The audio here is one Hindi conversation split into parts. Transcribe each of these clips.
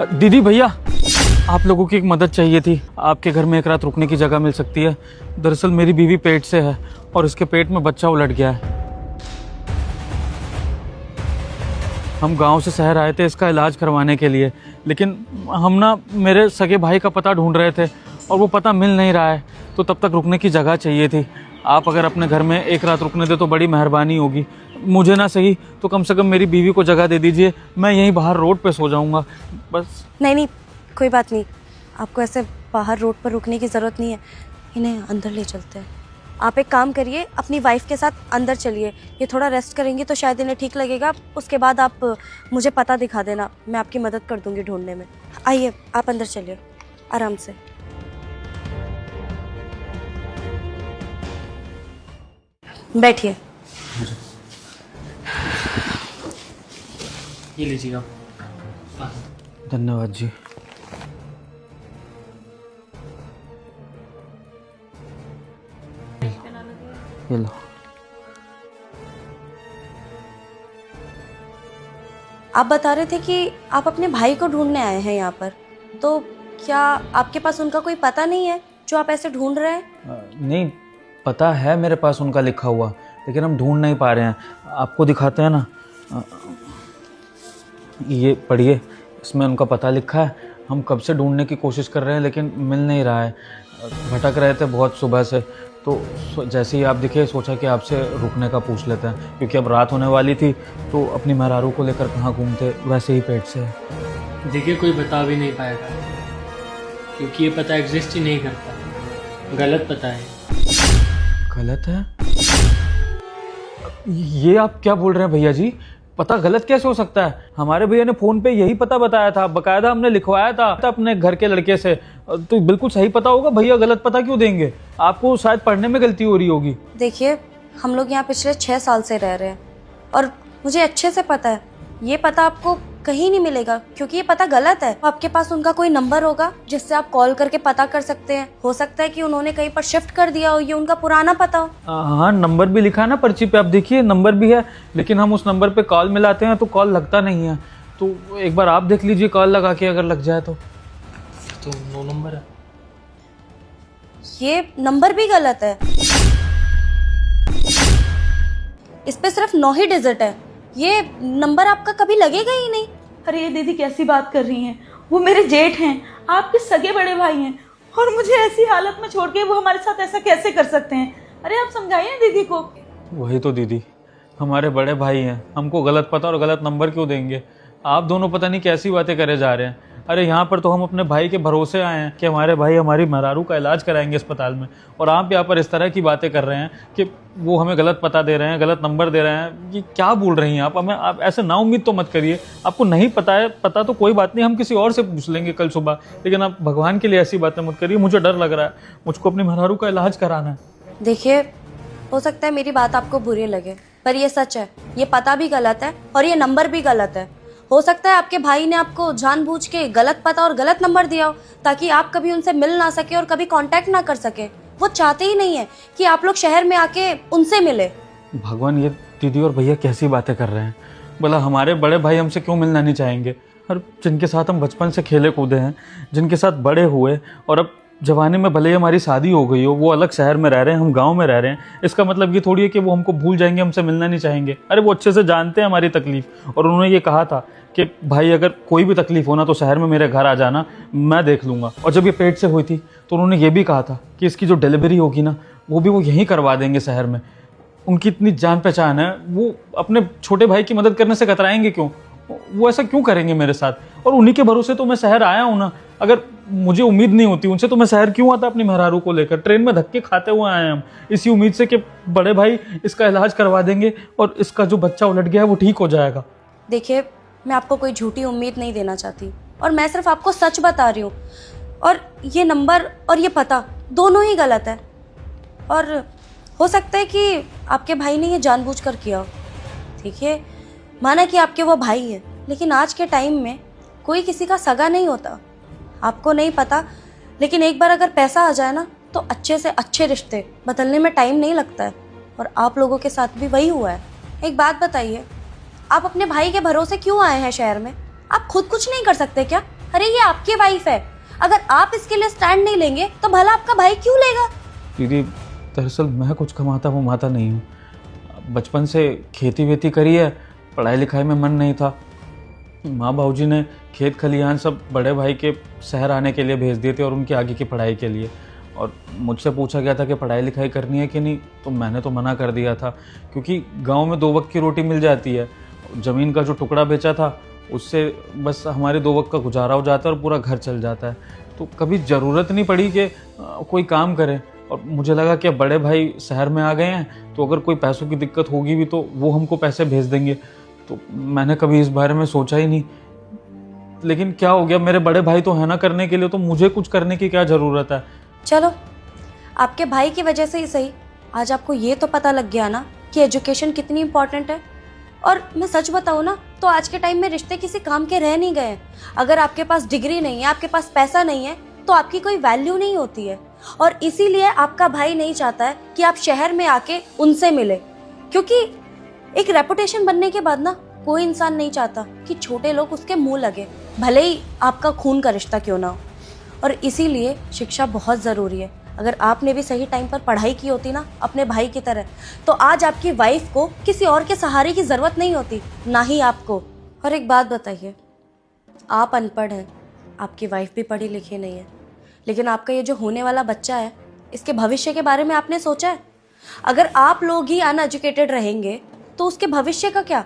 दीदी भैया, आप लोगों की एक मदद चाहिए थी। आपके घर में एक रात रुकने की जगह मिल सकती है? दरअसल मेरी बीवी पेट से है और इसके पेट में बच्चा उलट गया है। हम गांव से शहर आए थे इसका इलाज करवाने के लिए, लेकिन हम ना मेरे सगे भाई का पता ढूंढ रहे थे और वो पता मिल नहीं रहा है, तो तब तक रुकने की जगह चाहिए थी। आप अगर अपने घर में एक रात रुकने दे तो बड़ी मेहरबानी होगी। मुझे ना सही तो कम से कम मेरी बीवी को जगह दे दीजिए, मैं यहीं बाहर रोड पे सो जाऊंगा बस। नहीं, कोई बात नहीं, आपको ऐसे बाहर रोड पर रुकने की ज़रूरत नहीं है, इन्हें अंदर ले चलते हैं। आप एक काम करिए, अपनी वाइफ के साथ अंदर चलिए, ये थोड़ा रेस्ट करेंगी तो शायद इन्हें ठीक लगेगा। उसके बाद आप मुझे पता दिखा देना, मैं आपकी मदद कर दूंगी ढूंढने में। आइए, आप अंदर चलिए आराम से। बैठिए। ये लीजिएगा। धन्यवाद जी। ये लो। आप बता रहे थे कि आप अपने भाई को ढूंढने आए हैं यहाँ पर, तो क्या आपके पास उनका कोई पता नहीं है जो आप ऐसे ढूंढ रहे हैं? नहीं, पता है मेरे पास उनका लिखा हुआ, लेकिन हम ढूंढ नहीं पा रहे हैं। आपको दिखाते हैं ना, ये पढ़िए, इसमें उनका पता लिखा है। हम कब से ढूंढने की कोशिश कर रहे हैं लेकिन मिल नहीं रहा है। भटक रहे थे बहुत सुबह से, तो जैसे ही आप दिखे सोचा कि आपसे रुकने का पूछ लेते हैं, क्योंकि अब रात होने वाली थी। तो अपनी मेहरारू को लेकर कहाँ घूमते, वैसे ही पेट से है। देखिए, कोई बता भी नहीं पाएगा क्योंकि ये पता एग्जिस्ट ही नहीं करता, गलत पता है। गलत है? ये आप क्या बोल रहे हैं भैया जी? पता गलत कैसे हो सकता है? हमारे भैया ने फोन पे यही पता बताया था, बकायदा हमने लिखवाया था अपने घर के लड़के से, तो बिल्कुल सही पता होगा। भैया गलत पता क्यों देंगे? आपको शायद पढ़ने में गलती हो रही होगी। देखिए, हम लोग यहाँ पिछले 6 साल से रह रहे हैं और मुझे अच्छे से पता है ये पता आपको कहीं नहीं मिलेगा, क्योंकि ये पता गलत है। आपके पास उनका कोई नंबर होगा जिससे आप कॉल करके पता कर सकते हैं। हो सकता है कि उन्होंने कहीं पर शिफ्ट कर दिया हो, ये उनका पुराना पता हो। हाँ, नंबर भी लिखा है ना पर्ची पे, आप देखिए नंबर भी है, लेकिन हम उस नंबर पे कॉल मिलाते हैं तो कॉल लगता नहीं है। तो एक बार आप देख लीजिए कॉल लगा के, अगर लग जाए तो 9 नंबर है। ये नंबर भी गलत है, इस पे सिर्फ 9 ही डिजिट है। ये नंबर आपका कभी लगेगा ही नहीं। अरे ये दीदी कैसी बात कर रही हैं? वो मेरे जेठ हैं, आपके सगे बड़े भाई हैं, और मुझे ऐसी हालत में छोड़ के वो हमारे साथ ऐसा कैसे कर सकते हैं? अरे आप समझाइए दीदी को। वही तो दीदी, हमारे बड़े भाई हैं, हमको गलत पता और गलत नंबर क्यों देंगे? आप दोनों पता नहीं कैसी बातें करे जा रहे हैं। अरे यहाँ पर तो हम अपने भाई के भरोसे आए हैं कि हमारे भाई हमारी मेहरारू का इलाज कराएंगे अस्पताल में, और आप यहाँ पर इस तरह की बातें कर रहे हैं कि वो हमें गलत पता दे रहे हैं, गलत नंबर दे रहे हैं। ये क्या बोल रही हैं आप? हमें आप ऐसे नाउम्मीद तो मत करिए। आपको नहीं पता है, पता तो कोई बात नहीं, हम किसी और से पूछ लेंगे कल सुबह, लेकिन आप भगवान के लिए ऐसी बातें मत करिए। मुझे डर लग रहा है, मुझको अपनी मेहरारू का इलाज कराना है। देखिए, हो सकता है मेरी बात आपको बुरी लगे, पर ये सच है। ये पता भी गलत है और ये नंबर भी गलत है। हो सकता है आपके भाई ने आपको जानबूझ के गलत पता और गलत नंबर दिया हो, ताकि आप कभी उनसे मिल ना सके और कभी कांटेक्ट ना कर सके। वो चाहते ही नहीं है कि आप लोग शहर में आके उनसे मिले। भगवान, ये दीदी और भैया कैसी बातें कर रहे हैं? बोला हमारे बड़े भाई हमसे क्यों मिलना नहीं चाहेंगे? और जिनके साथ हम बचपन से खेले कूदे हैं, जिनके साथ बड़े हुए, और अब जवानी में भले ही हमारी शादी हो गई हो, वो अलग शहर में रह रहे हैं, हम गांव में रह रहे हैं, इसका मतलब ये थोड़ी है कि वो हमको भूल जाएंगे, हमसे मिलना नहीं चाहेंगे। अरे वो अच्छे से जानते हैं हमारी तकलीफ, और उन्होंने ये कहा था कि भाई अगर कोई भी तकलीफ हो ना तो शहर में मेरे घर आ जाना, मैं देख लूँगा। और जब ये पेट से हुई थी तो उन्होंने ये भी कहा था कि इसकी जो डिलीवरी होगी ना वो भी वो यहीं करवा देंगे शहर में। उनकी इतनी जान पहचान है, वो अपने छोटे भाई की मदद करने से कतराएंगे क्यों? वो ऐसा क्यों करेंगे मेरे साथ? और उन्हीं के भरोसे तो मैं शहर आया हूँ ना। अगर मुझे उम्मीद नहीं होती उनसे तो मैं शहर क्यों आता अपनी मेहरारू को लेकर? ट्रेन में धक्के खाते हुए आए हम, इसी उम्मीद से कि बड़े भाई इसका इलाज करवा देंगे और इसका जो बच्चा उलट गया है वो ठीक हो जाएगा। देखिए, मैं आपको कोई झूठी उम्मीद नहीं देना चाहती, और मैं सिर्फ आपको सच बता रही हूँ। और ये नंबर और ये पता दोनों ही गलत है, और हो सकता है कि आपके भाई ने ये जानबूझकर किया हो। देखिए, माना कि आपके वो भाई है, लेकिन आज के टाइम में कोई किसी का सगा नहीं होता। आपको नहीं पता, लेकिन एक बार अगर पैसा आ जाए ना तो अच्छे से अच्छे रिश्ते बदलने में टाइम नहीं लगता है, और आप लोगों के साथ भी वही हुआ है। एक बात बताइए, आप अपने भाई के भरोसे क्यों आए हैं शहर में? आप खुद कुछ नहीं कर सकते क्या? अरे ये आपकी वाइफ है, अगर आप इसके लिए स्टैंड नहीं लेंगे तो भला आपका भाई क्यों लेगा? दीदी दरअसल मैं कुछ कमाता वमाता नहीं हूँ, बचपन से खेती वेती करी है, पढ़ाई लिखाई में मन नहीं था। माँ बाबूजी ने खेत खलिहान सब बड़े भाई के शहर आने के लिए भेज दिए थे और उनकी आगे की पढ़ाई के लिए। और मुझसे पूछा गया था कि पढ़ाई लिखाई करनी है कि नहीं, तो मैंने तो मना कर दिया था, क्योंकि गांव में 2 वक्त की रोटी मिल जाती है। ज़मीन का जो टुकड़ा बेचा था उससे बस हमारे 2 वक्त का गुजारा हो जाता है और पूरा घर चल जाता है। तो कभी ज़रूरत नहीं पड़ी कि कोई काम करें। और मुझे लगा कि अब बड़े भाई शहर में आ गए हैं तो अगर कोई पैसों की दिक्कत होगी भी तो वो हमको पैसे भेज देंगे। तो मैंने कभी इस बारे में सोचा ही नहीं। लेकिन क्या हो गया, मेरे बड़े भाई तो है ना करने के लिए, तो मुझे कुछ करने की क्या ज़रूरत है? चलो, आपके भाई की वजह से ही सही, आज आपको ये तो पता लग गया ना कि एजुकेशन कितनी इंपॉर्टेंट है। और मैं सच बताऊँ ना तो आज के टाइम में रिश्ते किसी काम के रह नहीं गए। अगर आपके पास डिग्री नहीं है, आपके पास पैसा नहीं है, तो आपकी कोई वैल्यू नहीं होती है। और इसीलिए आपका भाई नहीं चाहता है कि आप शहर में आके उनसे मिले, क्योंकि एक रेपुटेशन बनने के बाद ना कोई इंसान नहीं चाहता कि छोटे लोग उसके मुंह लगे, भले ही आपका खून का रिश्ता क्यों ना हो। और इसीलिए शिक्षा बहुत ज़रूरी है। अगर आपने भी सही टाइम पर पढ़ाई की होती ना अपने भाई की तरह, तो आज आपकी वाइफ को किसी और के सहारे की ज़रूरत नहीं होती, ना ही आपको। और एक बात बताइए, आप अनपढ़ हैं, आपकी वाइफ भी पढ़ी लिखी नहीं है, लेकिन आपका ये जो होने वाला बच्चा है, इसके भविष्य के बारे में आपने सोचा है? अगर आप लोग ही अनएजुकेटेड रहेंगे तो उसके भविष्य का क्या?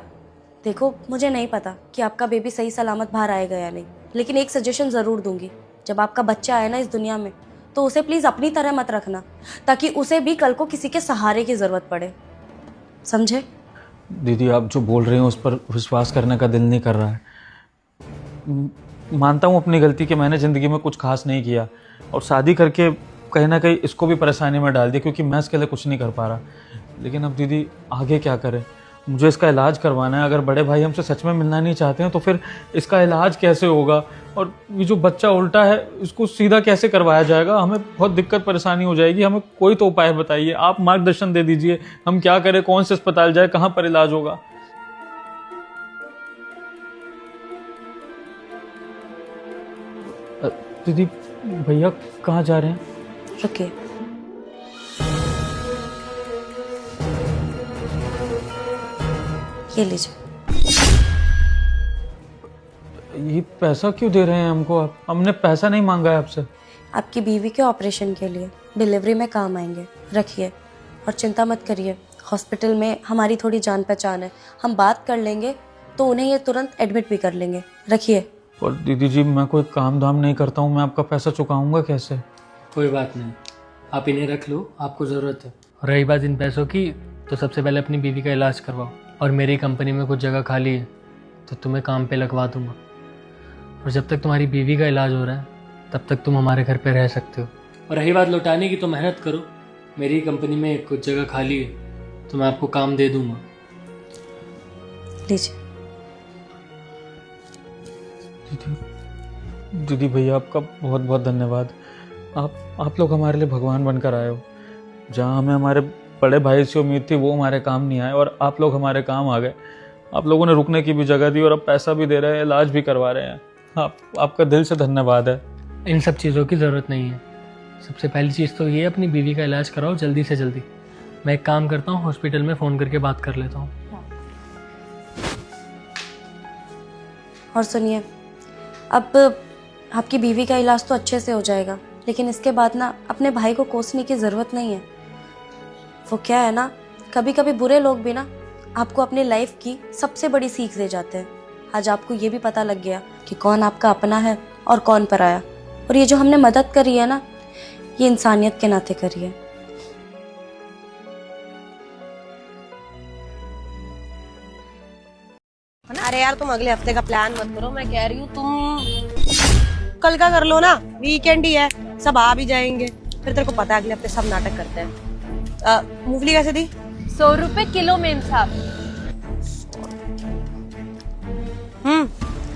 देखो, मुझे नहीं पता कि आपका बेबी सही सलामत बाहर आएगा या नहीं, लेकिन एक सजेशन ज़रूर दूंगी, जब आपका बच्चा आए ना इस दुनिया में, तो उसे प्लीज़ अपनी तरह मत रखना, ताकि उसे भी कल को किसी के सहारे की ज़रूरत पड़े। समझे? दीदी आप जो बोल रही हैं उस पर विश्वास करने का दिल नहीं कर रहा है। मानता हूँ अपनी गलती कि मैंने ज़िंदगी में कुछ खास नहीं किया और शादी करके कहीं ना कहीं इसको भी परेशानी में डाल दिया, क्योंकि मैं इसके लिए कुछ नहीं कर पा रहा। लेकिन अब दीदी आगे क्या करें? मुझे इसका इलाज करवाना है। अगर बड़े भाई हमसे सच में मिलना नहीं चाहते हैं तो फिर इसका इलाज कैसे होगा? और ये जो बच्चा उल्टा है इसको सीधा कैसे करवाया जाएगा? हमें बहुत दिक्कत परेशानी हो जाएगी। हमें कोई तो उपाय बताइए, आप मार्गदर्शन दे दीजिए। हम क्या करें, कौन से अस्पताल जाए, कहाँ पर इलाज होगा? दीदी भैया कहाँ जा रहे हैं? रुकिए, ये लीजिए। ये पैसा क्यों दे रहे हैं हमको आप? हमने पैसा नहीं मांगा है आपसे। आपकी बीवी के ऑपरेशन के लिए डिलीवरी में काम आएंगे, रखिए। और चिंता मत करिए, हॉस्पिटल में हमारी थोड़ी जान पहचान है, हम बात कर लेंगे तो उन्हें ये तुरंत एडमिट भी कर लेंगे, रखिए। और दीदी जी मैं कोई काम धाम नहीं करता हूँ, मैं आपका पैसा चुकाऊंगा कैसे? कोई बात नहीं, आप इन्हें रख लो, आपको ज़रूरत है। और रही बात इन पैसों की, तो सबसे पहले अपनी बीवी का इलाज करवाओ। और मेरी कंपनी में कुछ जगह खाली है तो तुम्हें काम पे लगवा दूंगा। और जब तक तुम्हारी बीवी का इलाज हो रहा है तब तक तुम हमारे घर पे रह सकते हो। और रही बात लौटाने की, तो मेहनत करो, मेरी कंपनी में कुछ जगह खाली है तो मैं आपको काम दे दूंगा। लीजिए। दीदी भैया आपका बहुत बहुत धन्यवाद। आप लोग हमारे लिए भगवान बनकर आए हो। जहाँ हमें हमारे बड़े भाई से उम्मीद थी वो हमारे काम नहीं आए और आप लोग हमारे काम आ गए। आप लोगों ने रुकने की भी जगह दी और अब पैसा भी दे रहे हैं, इलाज भी करवा रहे हैं। आपका दिल से धन्यवाद है। इन सब चीज़ों की ज़रूरत नहीं है। सबसे पहली चीज़ तो ये, अपनी बीवी का इलाज कराओ जल्दी से जल्दी। मैं एक काम करता हूँ, हॉस्पिटल में फ़ोन करके बात कर लेता हूँ। और सुनिए, अब आपकी बीवी का इलाज तो अच्छे से हो जाएगा, लेकिन इसके बाद ना अपने भाई को कोसने की ज़रूरत नहीं है। वो क्या है ना, कभी कभी बुरे लोग भी ना आपको अपनी लाइफ की सबसे बड़ी सीख दे जाते हैं। आज आपको ये भी पता लग गया कि कौन आपका अपना है और कौन पराया। और ये जो हमने मदद करी है ना, ये इंसानियत के नाते करी है। अरे यार तुम अगले हफ्ते का प्लान मत करो, मैं कह रही हूँ तुम कल का कर लो ना, वीकेंड ही है, सब आ भी जाएंगे। फिर तेरे को पता है अगले हफ्ते सब नाटक करते हैं। मूंगफली कैसे दी? 100 रुपए किलो मेम साहब।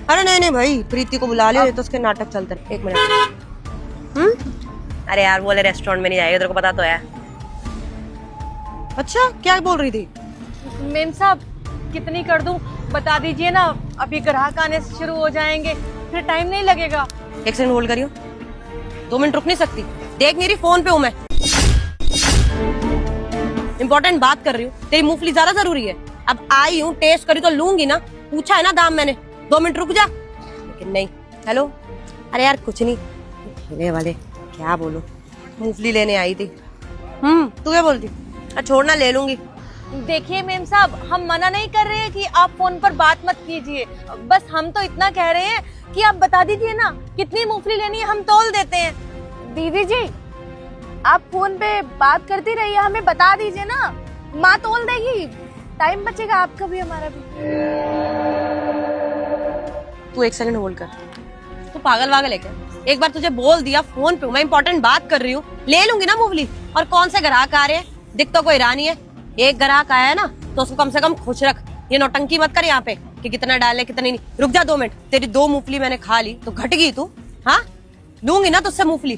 अरे नहीं भाई, प्रीति को बुला लियो, तो उसके नाटक चलते हैं। 1 मिनट। अरे यार वो वाले रेस्टोरेंट में नहीं जाएगा, तेरे को पता तो है। अच्छा क्या बोल रही थी? मेम साहब कितनी कर दूं बता दीजिए ना, अभी ग्राहक आने शुरू हो जाएंगे, फिर टाइम नहीं लगेगा। एक सेकंड होल्ड करियो, 2 मिनट रुक नहीं सकती? देख नहीं रही फोन पे हूँ मैं, इंपॉर्टेंट बात कर रही हूँ। तेरी मूंगफली ज्यादा जरूरी है। अब आई हूँ, टेस्ट करी तो लूंगी ना, पूछा है ना दाम मैंने। 2 मिनट रुक जा। लेकिन नहीं। हेलो, अरे यार कुछ नहीं, ठेले वाले क्या बोलो, मूंगफली लेने आई थी। तू क्या बोलती? छोड़ना, ले लूंगी। देखिए मेम साहब, हम मना नहीं कर रहे हैं कि आप फोन पर बात मत कीजिए, बस हम तो इतना कह रहे हैं कि आप बता दीजिए ना कितनी मूंगफली लेनी है, हम तौल देते हैं। दीदी जी, आप फोन पे बात करती रहिए, हमें बता दीजिए ना, माँ तोल देगी, टाइम बचेगा आपका भी हमारा भी। तू एक सेकंड होल्ड कर। तू पागल वागल है क्या? एक बार तुझे बोल दिया फोन पे मैं इंपॉर्टेंट बात कर रही हूँ, ले लूंगी ना मूंगफली। और कौन से ग्राहक आ रहे हैं? दिख तो कोई रानी है। एक ग्राहक आया है ना तो उसको कम से कम खुश रख। ये नौटंकी मत कर यहाँ पे कि कितना डाले कितनी नहीं। रुक जा 2 मिनट, तेरी 2 मूंगफली मैंने खा ली तो घट गई तू? हाँ, लूंगी ना तुझसे मूंगफली।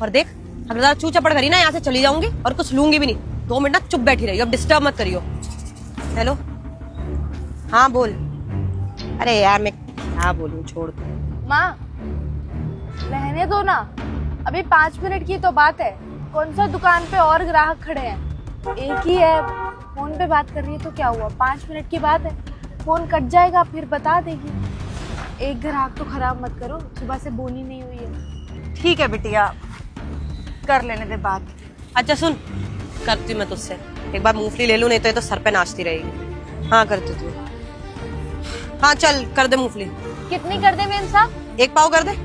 और देख, अगर ज्यादा चू चपड़ करी ना, यहाँ से चली जाऊंगी और कुछ लूंगी भी नहीं। 2 मिनट ना चुप बैठी रही, अब डिस्टर्ब मत करियो। हेलो, हाँ बोल। अरे यार मैं क्या बोलूं, छोड़ दो। माँ रहने दो ना, अभी 5 मिनट की तो बात है। कौन सा दुकान पे और ग्राहक खड़े हैं, एक ही है, फोन पे बात कर रही है तो क्या हुआ, 5 मिनट की बात है, फोन कट जाएगा फिर बता देगी। एक ग्राहक तो खराब मत करो, सुबह से बोली नहीं हुई है। ठीक है बिटिया, कर लेने दे बात। अच्छा सुन, करती हूँ मैं तुझसे एक बार मूंगफली ले लूं, नहीं तो ये तो सर पे नाचती रहेगी। हाँ करती तू। हाँ चल कर दे मूंगफली। कितनी कर दे मेम साहब? 1 पाव कर दे।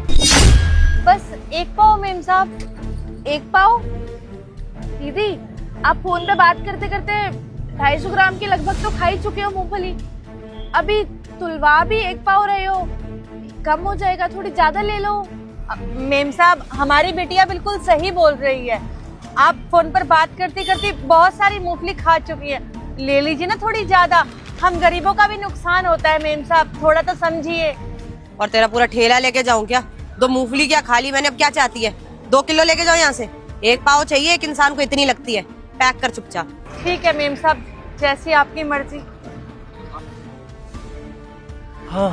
बस 1 पाव मेम साहब। 1 पाव? दीदी आप फोन पे बात करते करते 250 ग्राम के लगभग तो खा ही चुके हो मूंगफली, अभी तुलवा भी 1 पाव रहे हो, कम हो जाएगा, थोड़ी ज्यादा ले लो। मेम साहब, हमारी बेटिया बिल्कुल सही बोल रही है, आप फोन पर बात करती करती बहुत सारी मूंगफली खा चुकी है, ले लीजिए ना थोड़ी ज्यादा। हम गरीबों का भी नुकसान होता है मेम साहब, थोड़ा तो समझिए। और तेरा पूरा ठेला लेके जाऊं क्या? 2 मूंगफली क्या खा ली मैंने, अब क्या चाहती है? 2 किलो लेके जाओ यहाँ से। 1 पाव चाहिए, एक इंसान को इतनी लगती है। पैक कर चुपचाप। ठीक है मेम साहब, जैसी आपकी मर्जी। हाँ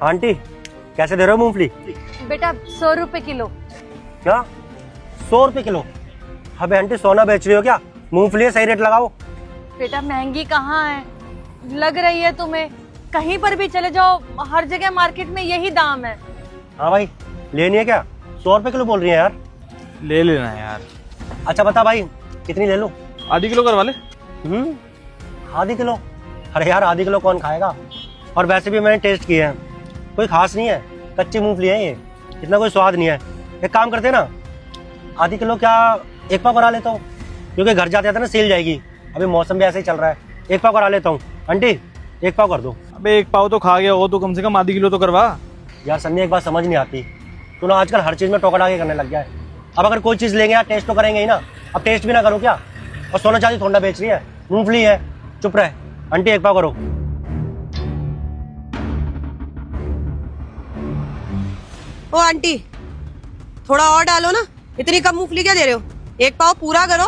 आंटी, कैसे दे रहे हो मूंगफली? बेटा 100 रुपए किलो। क्या 100 रुपए किलो? अबे आंटी सोना बेच रही हो क्या? मूंगफली सही रेट लगाओ। बेटा महंगी कहाँ है, लग रही है तुम्हें? कहीं पर भी चले जाओ, हर जगह मार्केट में यही दाम है। हाँ भाई, लेनी है क्या? 100 रुपए किलो बोल रही है यार। ले लेना यार। अच्छा बता भाई, कितनी ले लूं? आधी किलो करवा ले। आधी किलो? अरे यार आधी किलो कौन खाएगा? और वैसे भी मैंने टेस्ट किया है, कोई खास नहीं है, कच्ची मूंगफली है ये, इतना कोई स्वाद नहीं है। एक काम करते हैं ना, आधी किलो क्या 1 पाव करा लेता हूँ, क्योंकि घर जाते जाते ना सेल जाएगी, अभी मौसम भी ऐसे ही चल रहा है। 1 पाव करा लेता हूँ। आंटी 1 पाव कर दो। अबे 1 पाव तो खा गया हो, तो कम से कम आधी किलो तो करवा। यार सन्नी एक बात समझ नहीं आती, तू ना आजकल हर चीज़ में टोका डाके करने लग गया है। अब अगर कोई चीज़ लेंगे यार टेस्ट तो करेंगे ही ना, अब टेस्ट भी ना करो क्या? और सोना चांदी थोड़ा बेच रही है, मूंगफली है, चुप रहे। आंटी 1 पाव करो। ओ आंटी, थोड़ा और डालो ना, इतनी कम मूंगफली क्या दे रहे हो? 1 पाव पूरा करो।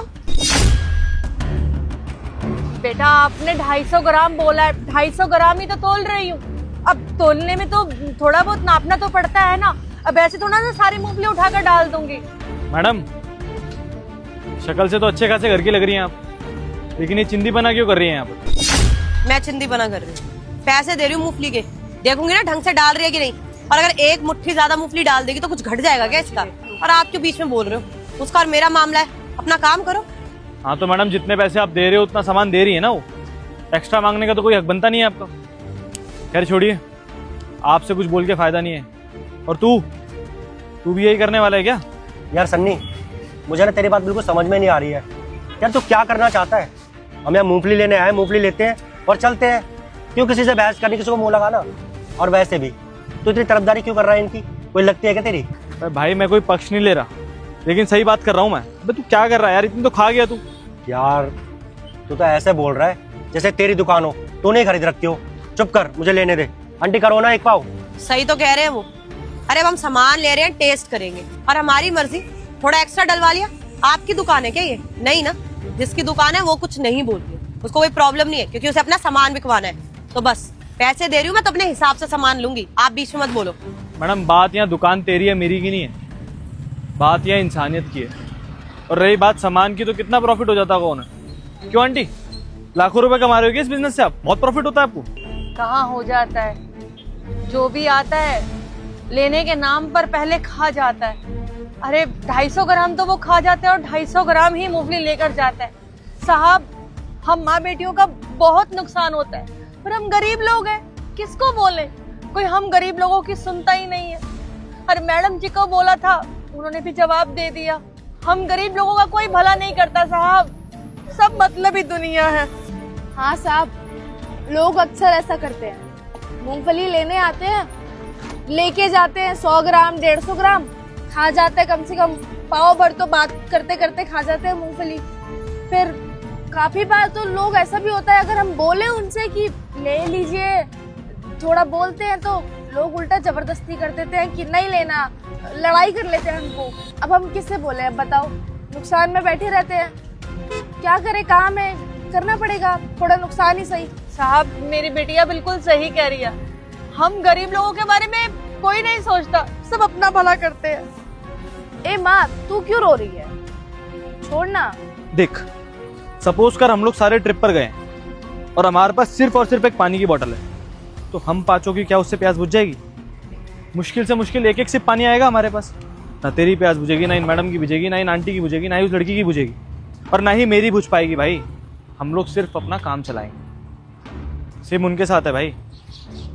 बेटा आपने 250 ग्राम बोला है, 250 ग्राम ही तो तोल रही हूँ। अब तोलने में तो थोड़ा बहुत नापना तो पड़ता है ना, अब ऐसे थोड़ा ना सारी मूंगफली उठाकर डाल दूंगी। मैडम शक्ल से तो अच्छे खासे घर की लग रही हैं आप, लेकिन ये चिंदी बना क्यों कर रही हैं यहाँ पर? मैं चिंदी बना कर रही हूँ, पैसे दे रही हूँ मूंगफली के, देखूंगी ना ढंग से डाल रही है कि नहीं। और अगर 1 मुट्ठी ज्यादा मूंगफली डाल देगी तो कुछ घट जाएगा क्या इसका? और आप क्यों बीच में बोल रहे हो? उसका और मेरा मामला है, अपना काम करो। हाँ तो मैडम जितने पैसे आप दे रहे हो उतना सामान दे रही है ना, वो एक्स्ट्रा मांगने का तो कोई हक बनता नहीं है आपका। खैर छोड़िए, आपसे कुछ बोल के फायदा नहीं है। और तू भी यही करने वाला है क्या? यार सन्नी, मुझे ना तेरी बात बिल्कुल समझ में नहीं आ रही है यार, तू क्या करना चाहता है? हम यहाँ मूंगफली लेने आए, मूंगफली लेते हैं और चलते हैं, क्यों किसी से बहस करनी, किसी को मुंह लगाना? और वैसे भी तू इतनी तरफदारी क्यों कर रहा है इनकी, कोई लगती है क्या तेरी? भाई मैं कोई पक्ष नहीं ले रहा, लेकिन सही बात कर रहा हूँ मैं। अबे तू क्या कर रहा है यार, इतनी तो खा गया तू। यार तू तो ऐसे बोल रहा है जैसे तेरी दुकान हो, तू नहीं खरीद रखती हो। चुप कर, मुझे लेने दे। आंटी करो ना 1 पाव। सही तो कह रहे हैं वो। अरे अब हम सामान ले रहे हैं, टेस्ट करेंगे और हमारी मर्जी, थोड़ा एक्स्ट्रा डलवा लिया। आपकी दुकान है क्या ये? नहीं ना, जिसकी दुकान है वो कुछ नहीं बोलती, उसको कोई प्रॉब्लम नहीं है, क्योंकि उसे अपना सामान बिकवाना है। तो बस पैसे दे रही हूँ मैं तो अपने हिसाब से सामान लूंगी, आप बीच में मत बोलो। मैडम बात यहाँ दुकान तेरी है मेरी की नहीं है, बात यहाँ इंसानियत की है। और रही बात सामान की, तो कितना प्रॉफिट हो जाता होगा उन्हें? क्यों आंटी, लाखों रुपए कमा रहे हो क्या इस बिजनेस से आप? बहुत प्रॉफिट होता है आपको। कहाँ हो जाता है, जो भी आता है लेने के नाम पर पहले खा जाता है। अरे 250 ग्राम तो वो खा जाते हैं और 250 ग्राम ही मूंगफली लेकर जाता है। साहब, हम माँ बेटियों का बहुत नुकसान होता है, पर हम गरीब लोग हैं, किसको बोले? कोई हम गरीब लोगों की सुनता ही नहीं है। और मैडम जी को बोला था, उन्होंने भी जवाब दे दिया, हम गरीब लोगों का कोई भला नहीं करता साहब, सब मतलबी दुनिया है। हाँ साहब, लोग अक्सर ऐसा करते हैं। मूंगफली लेने आते हैं, लेके जाते हैं 100 ग्राम 150 ग्राम, खा जाते हैं कम से कम पाव भर, तो बात करते करते खा जाते हैं मूंगफली। फिर काफी बार तो लोग ऐसा भी होता है, अगर हम बोले उनसे कि ले लीजिए, थोड़ा बोलते हैं तो लोग उल्टा जबरदस्ती कर देते हैं कि नहीं लेना, लड़ाई कर लेते हैं हमको। अब हम किससे बोले, अब बताओ, नुकसान में बैठे रहते हैं, क्या करें, काम है, करना पड़ेगा, थोड़ा नुकसान ही सही। साहब, मेरी बेटिया बिल्कुल सही कह रही है, हम गरीब लोगों के बारे में कोई नहीं सोचता, सब अपना भला करते हैं। ए माँ, तू क्यों रो रही है? छोड़ना। देख, सपोज कर हम लोग सारे ट्रिप पर गए हैं और हमारे पास सिर्फ और सिर्फ एक पानी की बोतल है, तो हम पांचों की क्या उससे प्यास बुझ जाएगी? मुश्किल से मुश्किल एक एक सिप पानी आएगा हमारे पास। ना तेरी प्यास बुझेगी, ना इन मैडम की बुझेगी, ना इन आंटी की बुझेगी, ना ही उस लड़की की बुझेगी, और ना ही मेरी बुझ पाएगी भाई। हम लोग सिर्फ अपना काम चलाएंगे। सेम उनके साथ है भाई,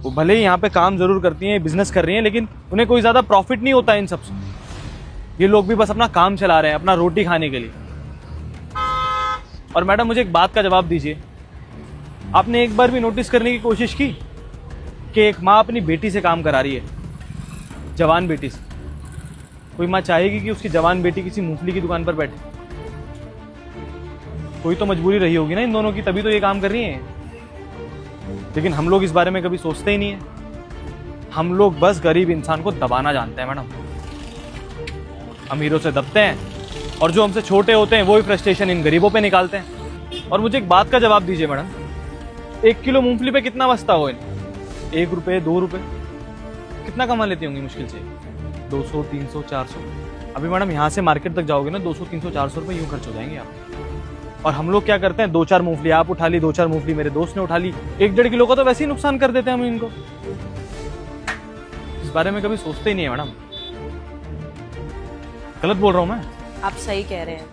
वो भले ही यहाँ पे काम जरूर करती हैं, बिजनेस कर रही हैं, लेकिन उन्हें कोई ज़्यादा प्रॉफिट नहीं होता इन सबसे। ये लोग भी बस अपना काम चला रहे हैं, अपना रोटी खाने के लिए। और मैडम, मुझे एक बात का जवाब दीजिए, आपने एक बार भी नोटिस करने की कोशिश की कि एक माँ अपनी बेटी से काम करा रही है, जवान बेटी से? कोई माँ चाहेगी कि उसकी जवान बेटी किसी मूंगफली की दुकान पर बैठे? कोई तो मजबूरी रही होगी ना इन दोनों की, तभी तो ये काम कर रही हैं। लेकिन हम लोग इस बारे में कभी सोचते ही नहीं है। हम लोग बस गरीब इंसान को दबाना जानते हैं मैडम, अमीरों से दबते हैं, और जो हमसे छोटे होते हैं वो ही फ्रस्ट्रेशन इन गरीबों पे निकालते हैं। और मुझे एक बात का जवाब दीजिए मैडम, 1 किलो मूंगफली पे कितना बचता हो इन? 1 रुपये 2 रुपये कितना कमा लेती होंगी मुश्किल से? 200 300 400। अभी मैडम यहाँ से मार्केट तक जाओगे ना, 200 300 400 रुपये यूँ खर्च हो जाएंगे आप। और हम लोग क्या करते हैं, 2-4 मूंगफली आप उठा ली, 2-4 मूंगफली मेरे दोस्त ने उठा ली, 1-1.5 किलो का तो वैसे ही नुकसान कर देते हैं हम इनको। इस बारे में कभी सोचते ही नहीं है मैडम। गलत बोल रहा हूँ मैं? आप सही कह रहे हैं,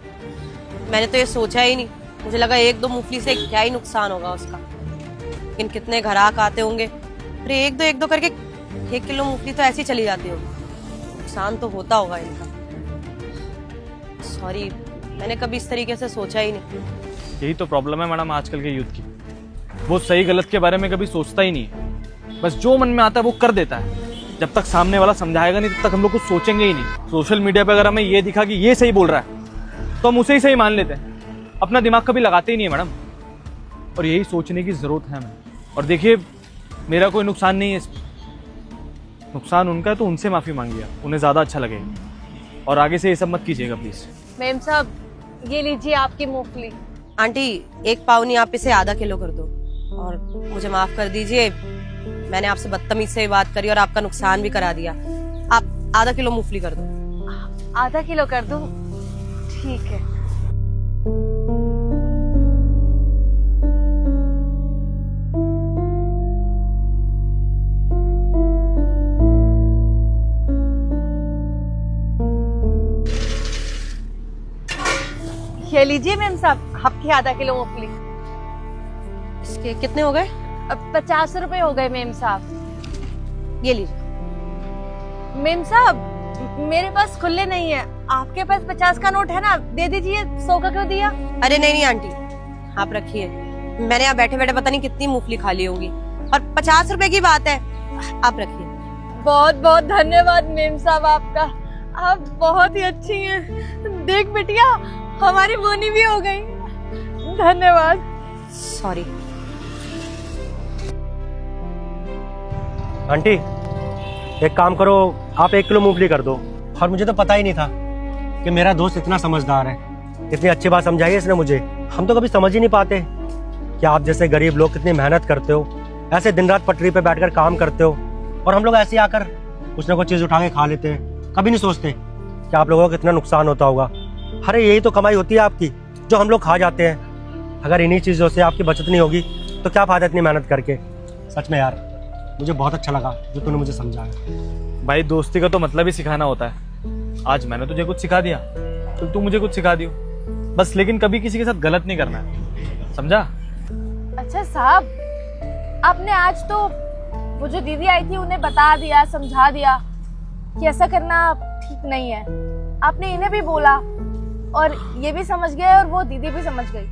मैंने तो ये सोचा ही नहीं। मुझे लगा 1-2 मूंगफली से क्या ही नुकसान होगा उसका, लेकिन कितने ग्राहक आते होंगे, अरे 1-2 करके 1 किलो मूंगफली तो ऐसे ही चली जाती होगी, नुकसान तो होता होगा इनका। सॉरी, मैंने कभी इस तरीके से सोचा ही नहीं। यही तो प्रॉब्लम है मैडम आजकल के यूथ की, वो सही गलत के बारे में कभी सोचता ही नहीं है, बस जो मन में आता है वो कर देता है। जब तक सामने वाला समझाएगा नहीं तब तक हम लोग कुछ सोचेंगे ही नहीं। सोशल मीडिया पे अगर हमें ये दिखा कि ये सही बोल रहा है तो हम उसे ही सही मान लेते हैं, अपना दिमाग कभी लगाते ही नहीं है मैडम। और यही सोचने की जरूरत है हमें। और देखिए, मेरा कोई नुकसान नहीं है इसमें, नुकसान उनका है, तो उनसे माफी मांगिए, उन्हें ज्यादा अच्छा लगेगा। और आगे से ये सब मत कीजिएगा प्लीज। मेम साहब, ये लीजिए आपकी मूंगफली। आंटी, 1 पाव नहीं, आप इसे आधा किलो कर दो। और मुझे माफ कर दीजिए, मैंने आपसे बदतमीज से बात करी और आपका नुकसान भी करा दिया। आप आधा किलो मूंगफली कर दो। आधा किलो कर दूं? ठीक है। ये लीजिए मेम साहब, आपकी आधा किलो मूंगफली। इसके कितने हो गए? अब 50 रुपए हो गए मेम साहब। ये लीजिए। मेम साहब, मेरे पास खुले नहीं है, आपके पास 50 का नोट है ना, दे दीजिए। 100 का क्यों दिया? अरे नहीं आंटी, आप रखिए, मैंने यहाँ बैठे बैठे पता नहीं कितनी मूंगफली खा ली होगी, और 50 रुपए की बात है, आप रखिए। बहुत बहुत धन्यवाद मेम साहब आपका, आप बहुत ही अच्छी हैं। देख बिटिया, हमारी बोनी भी हो गई। धन्यवाद। सॉरी आंटी, एक काम करो, आप 1 किलो मूंगफली कर दो। और मुझे तो पता ही नहीं था कि मेरा दोस्त इतना समझदार है, इतनी अच्छी बात समझाई है इसने मुझे। हम तो कभी समझ ही नहीं पाते कि आप जैसे गरीब लोग कितनी मेहनत करते हो, ऐसे दिन रात पटरी पे बैठकर काम करते हो और हम लोग ऐसे आकर कुछ ना कुछ चीज़ उठा के खा लेते हैं। कभी नहीं सोचते कि आप लोगों को कितना नुकसान होता होगा। अरे यही तो कमाई होती है आपकी, जो हम लोग खा जाते हैं। अगर इन्हीं चीज़ों से आपकी बचत नहीं होगी तो क्या फ़ायदा इतनी मेहनत करके। सच में यार, मुझे बहुत अच्छा लगा जो तूने मुझे समझाया। भाई दोस्ती का तो मतलब ही सिखाना होता है। आज मैंने तुझे कुछ सिखा दिया तो तू मुझे कुछ सिखा दियो बस, लेकिन कभी किसी के साथ गलत नहीं करना है, समझा? अच्छा साहब, आपने आज तो वो जो दीदी आई थी उन्हें बता दिया, समझा दिया कि ऐसा करना ठीक नहीं है। आपने इन्हें भी बोला और ये भी समझ गए और वो दीदी भी समझ गई।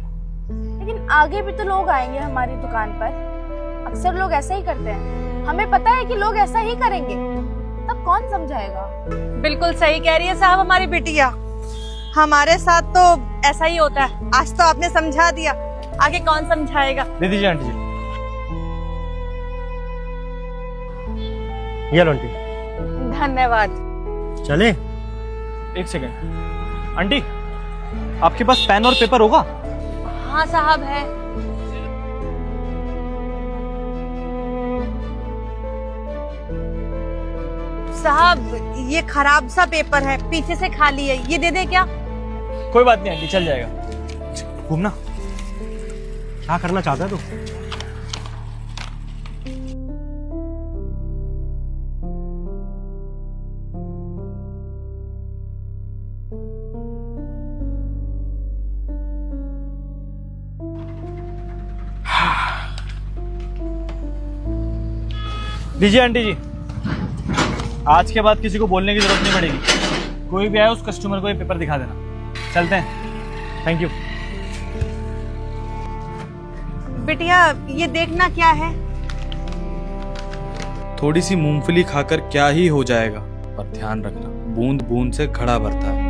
लेकिन आगे भी तो लोग आएंगे हमारी दुकान पर। अक्सर लोग ऐसा ही करते हैं। हमें पता है कि लोग ऐसा ही करेंगे, तब कौन समझाएगा? बिल्कुल सही कह रही है साहब हमारी बिटिया। हमारे साथ तो ऐसा ही होता है। आज तो आपने समझा दिया, आगे कौन समझाएगा? दे दीजिए आंटी जी। ये लो आंटी। धन्यवाद। चले? एक सेकेंड आंटी, आपके पास पेन और पेपर होगा? हाँ साहब है। साहब ये खराब सा पेपर है, पीछे से खाली है, ये दे दे क्या? कोई बात नहीं आंटी, चल जाएगा। घूमना। क्या करना चाहता है तू? दीजिए आंटी जी। आज के बाद किसी को बोलने की जरूरत नहीं पड़ेगी। कोई भी आए उस कस्टमर को ये पेपर दिखा देना। चलते हैं। Thank you. बिटिया ये देखना क्या है? थोड़ी सी मूंगफली खाकर क्या ही हो जाएगा, पर ध्यान रखना बूंद बूंद से घड़ा भरता है।